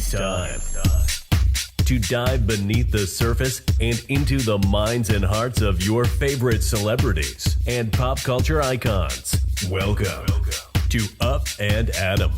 It's time to dive beneath the surface and into the minds and hearts of your favorite celebrities and pop culture icons. Welcome to Up and Adam.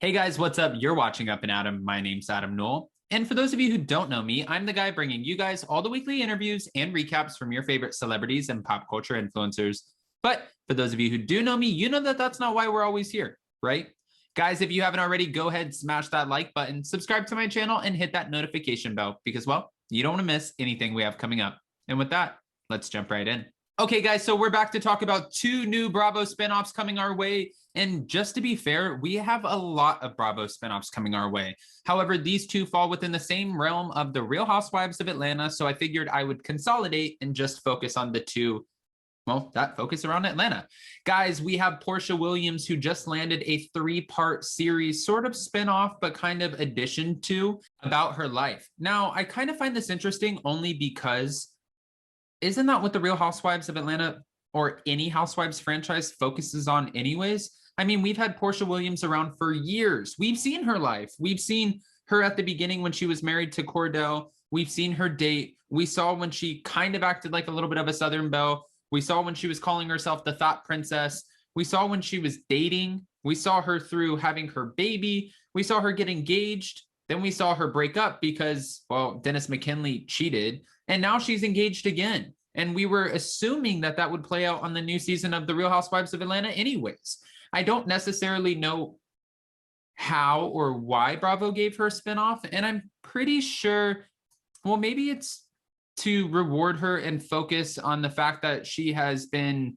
Hey guys, what's up? You're watching Up and Adam. My name's Adam Newell. And for those of you who don't know me, I'm the guy bringing you guys all the weekly interviews and recaps from your favorite celebrities and pop culture influencers. But for those of you who do know me, you know that that's not why we're always here, right? Guys, if you haven't already, go ahead, smash that like button, subscribe to my channel, and hit that notification bell because, well, you don't want to miss anything we have coming up. And with that, let's jump right in. Okay, guys, so we're back to talk about 2 new Bravo spinoffs coming our way. And just to be fair, we have a lot of Bravo spinoffs coming our way. However, these 2 fall within the same realm of the Real Housewives of Atlanta, so I figured I would consolidate and just focus on the 2 that focus around Atlanta. Guys, we have Porsha Williams, who just landed a 3-part series, sort of spinoff, but kind of addition to about her life. Now, I kind of find this interesting only because isn't that what the Real Housewives of Atlanta or any Housewives franchise focuses on anyways? I mean, we've had Porsha Williams around for years. We've seen her life. We've seen her at the beginning when she was married to Cordell. We've seen her date. We saw when she kind of acted like a little bit of a Southern belle. We saw when she was calling herself the Thought Princess. We saw when she was dating. We saw her through having her baby. We saw her get engaged. Then we saw her break up because, well, Dennis McKinley cheated. And now she's engaged again. And we were assuming that that would play out on the new season of The Real Housewives of Atlanta anyways. I don't necessarily know how or why Bravo gave her a spinoff. And I'm pretty sure, well, maybe it's to reward her and focus on the fact that she has been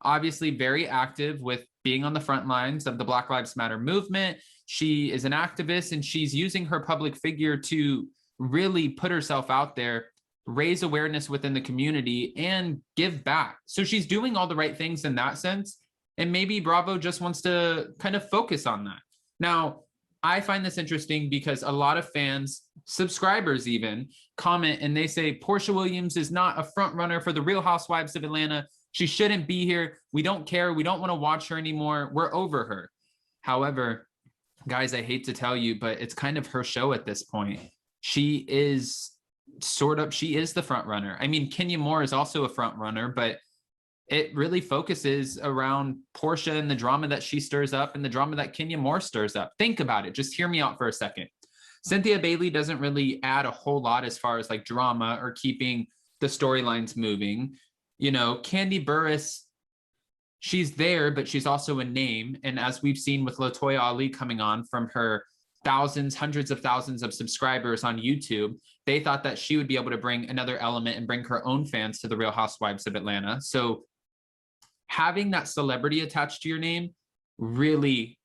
obviously very active with being on the front lines of the Black Lives Matter movement. She is an activist and she's using her public figure to really put herself out there, raise awareness within the community, and give back. So she's doing all the right things in that sense. And maybe Bravo just wants to kind of focus on that. Now, I find this interesting because a lot of fans, subscribers even, comment and they say Porsha Williams is not a front runner for the Real Housewives of Atlanta. She shouldn't be here. We don't care. We don't want to watch her anymore. We're over her. However, guys, I hate to tell you, but it's kind of her show at this point. She is the front runner. I mean, Kenya Moore is also a front runner, but it really focuses around Porsha and the drama that she stirs up and the drama that Kenya Moore stirs up. Think about it. Just hear me out for a second. Cynthia Bailey doesn't really add a whole lot as far as like drama or keeping the storylines moving. You know, Kandi Burruss, she's there, but she's also a name. And as we've seen with LaToya Ali coming on from her thousands, hundreds of thousands of subscribers on YouTube, they thought that she would be able to bring another element and bring her own fans to the Real Housewives of Atlanta. So having that celebrity attached to your name really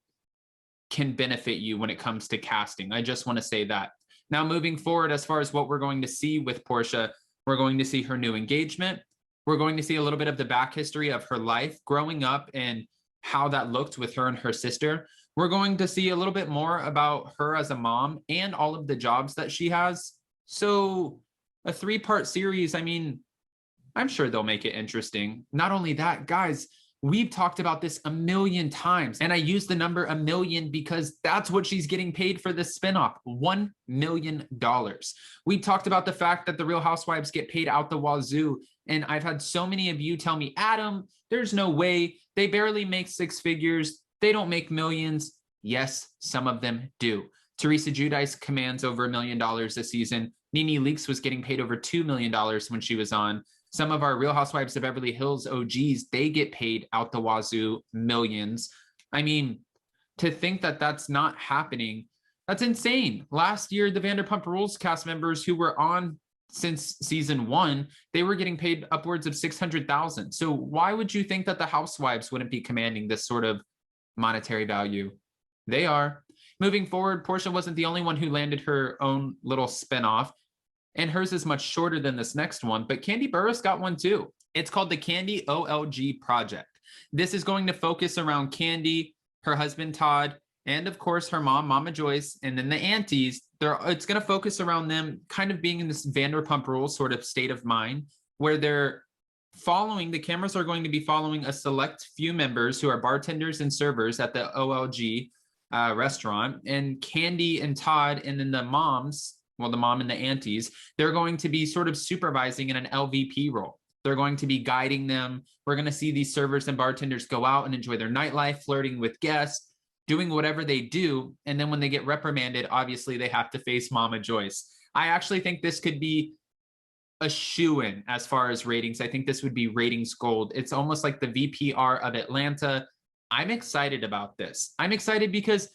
can benefit you when it comes to casting. I just want to say that. Now, moving forward, as far as what we're going to see with Porsha, we're going to see her new engagement. We're going to see a little bit of the back history of her life growing up and how that looked with her and her sister. We're going to see a little bit more about her as a mom and all of the jobs that she has. So a 3-part series, I mean, I'm sure they'll make it interesting. Not only that, guys, we've talked about this a million times, and I use the number 1 million because that's what she's getting paid for this spinoff, $1 million. We talked about the fact that the Real Housewives get paid out the wazoo, and I've had so many of you tell me, Adam, there's no way. They barely make 6 figures. They don't make millions. Yes, some of them do. Teresa Giudice commands over $1 million a season. Nene Leakes was getting paid over $2 million when she was on. Some of our Real Housewives of Beverly Hills OGs, they get paid out the wazoo millions. I mean, to think that that's not happening, that's insane. Last year, the Vanderpump Rules cast members who were on since season 1, they were getting paid upwards of $600,000. So why would you think that the Housewives wouldn't be commanding this sort of monetary value? They are. Moving forward, Porsha wasn't the only one who landed her own little spinoff. And hers is much shorter than this next one, but Kandi Burruss got one too. It's called the Kandi OLG Project. This is going to focus around Kandi, her husband Todd, and of course her mom, Mama Joyce, and then the aunties. It's going to focus around them kind of being in this Vanderpump Rules sort of state of mind where they're the cameras are going to be following a select few members who are bartenders and servers at the OLG restaurant, and Kandi and Todd and then the moms, well, the mom and the aunties, they're going to be sort of supervising in an LVP role. They're going to be guiding them. We're going to see these servers and bartenders go out and enjoy their nightlife, flirting with guests, doing whatever they do. And then when they get reprimanded, obviously they have to face Mama Joyce. I actually think this could be a shoo-in as far as ratings. I think this would be ratings gold. It's almost like the VPR of Atlanta. I'm excited about this. I'm excited because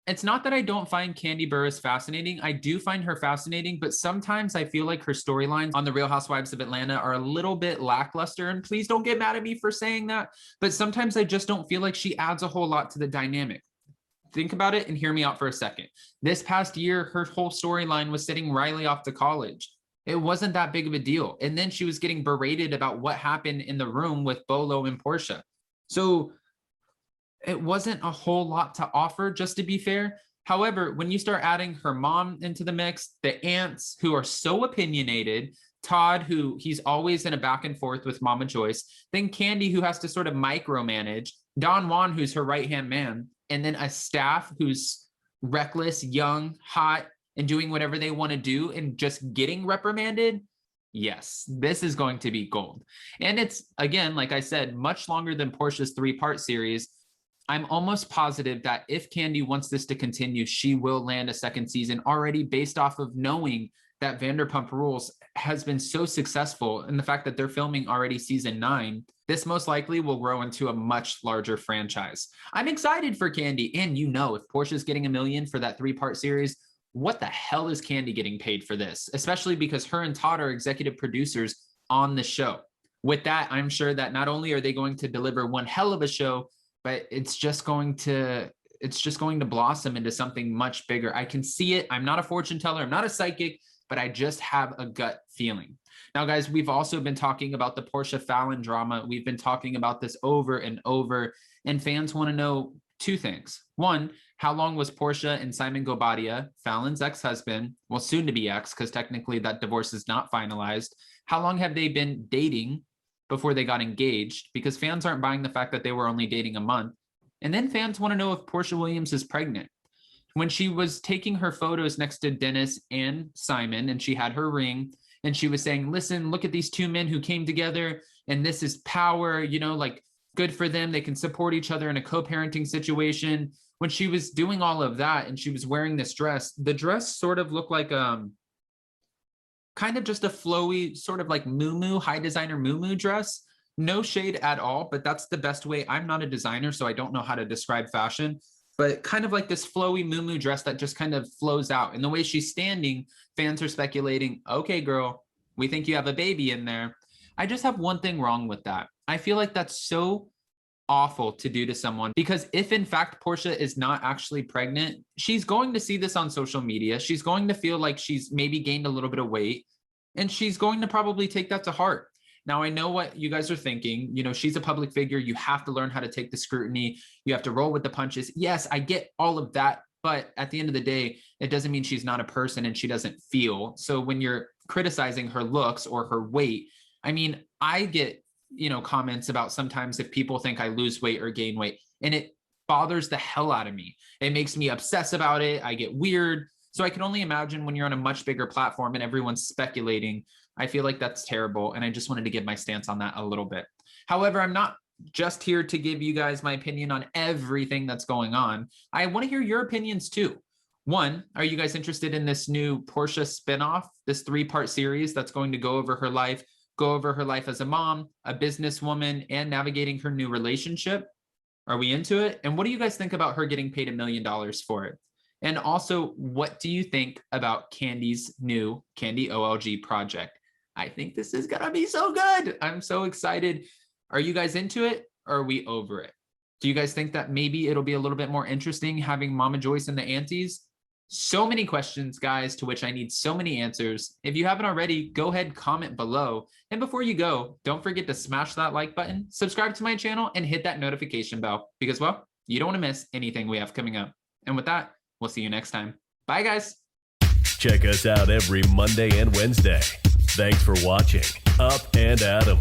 it's not that I don't find Kandi Burruss fascinating. I do find her fascinating, but sometimes I feel like her storylines on The Real Housewives of Atlanta are a little bit lackluster. And please don't get mad at me for saying that. But sometimes I just don't feel like she adds a whole lot to the dynamic. Think about it and hear me out for a second. This past year, her whole storyline was sending Riley off to college. It wasn't that big of a deal. And then she was getting berated about what happened in the room with Bolo and Porsha. So it wasn't a whole lot to offer, just to be fair. However, when you start adding her mom into the mix, the aunts who are so opinionated, Todd, who he's always in a back and forth with Mama Joyce, then Kandi, who has to sort of micromanage, Don Juan, who's her right-hand man, and then a staff who's reckless, young, hot, and doing whatever they want to do and just getting reprimanded. Yes, this is going to be gold. And it's, again, like I said, much longer than Porsha's 3-part series. I'm almost positive that if Kandi wants this to continue, she will land a second season already based off of knowing that Vanderpump Rules has been so successful, and the fact that they're filming already season 9, this most likely will grow into a much larger franchise. I'm excited for Kandi, and you know, if Porsha's getting $1 million for that 3-part series, what the hell is Kandi getting paid for this? Especially because her and Todd are executive producers on the show. With that, I'm sure that not only are they going to deliver one hell of a show, but it's just going to blossom into something much bigger. I can see it. I'm not a fortune teller. I'm not a psychic, but I just have a gut feeling. Now, guys, we've also been talking about the Porsha Fallon drama. We've been talking about this over and over, and fans want to know 2 things. One, how long was Porsha and Simon Gobadia, Fallon's ex-husband, well, soon to be ex, because technically that divorce is not finalized. How long have they been dating before they got engaged? Because fans aren't buying the fact that they were only dating a month. And then fans want to know if Porsha Williams is pregnant. When she was taking her photos next to Dennis and Simon, and she had her ring, and she was saying, listen, look at these 2 men who came together, and this is power, you know, like, good for them. They can support each other in a co-parenting situation. When she was doing all of that and she was wearing this dress, the dress sort of looked like kind of just a flowy, sort of like muumuu, high designer muumuu dress. No shade at all, but that's the best way. I'm not a designer, so I don't know how to describe fashion, but kind of like this flowy muumuu dress that just kind of flows out. And the way she's standing, fans are speculating, okay, girl, we think you have a baby in there. I just have one thing wrong with that. I feel like that's so awful to do to someone, because if in fact Porsha is not actually pregnant, she's going to see this on social media. She's going to feel like she's maybe gained a little bit of weight, and she's going to probably take that to heart. Now, I know what you guys are thinking. You know, she's a public figure. You have to learn how to take the scrutiny. You have to roll with the punches. Yes, I get all of that. But at the end of the day, it doesn't mean she's not a person and she doesn't feel. So when you're criticizing her looks or her weight, I mean, I get, you know, comments about sometimes if people think I lose weight or gain weight, and it bothers the hell out of me. It makes me obsess about it. I get weird. So I can only imagine when you're on a much bigger platform and everyone's speculating. I feel like that's terrible. And I just wanted to give my stance on that a little bit. However, I'm not just here to give you guys my opinion on everything that's going on. I want to hear your opinions too. One, are you guys interested in this new Porsha spinoff, this 3-part series that's going to go over her life as a mom, a businesswoman, and navigating her new relationship? Are we into it? And what do you guys think about her getting paid $1 million for it? And also, what do you think about Kandi's new Kandi OLG project? I think this is gonna be so good. I'm so excited. Are you guys into it, or are we over it? Do you guys think that maybe it'll be a little bit more interesting having Mama Joyce and the aunties? So many questions, guys, to which I need so many answers. If you haven't already, go ahead, comment below. And before you go, don't forget to smash that like button, subscribe to my channel, and hit that notification bell because, well, you don't want to miss anything we have coming up. And with that, we'll see you next time. Bye, guys. Check us out every Monday and Wednesday. Thanks for watching Up and Adam.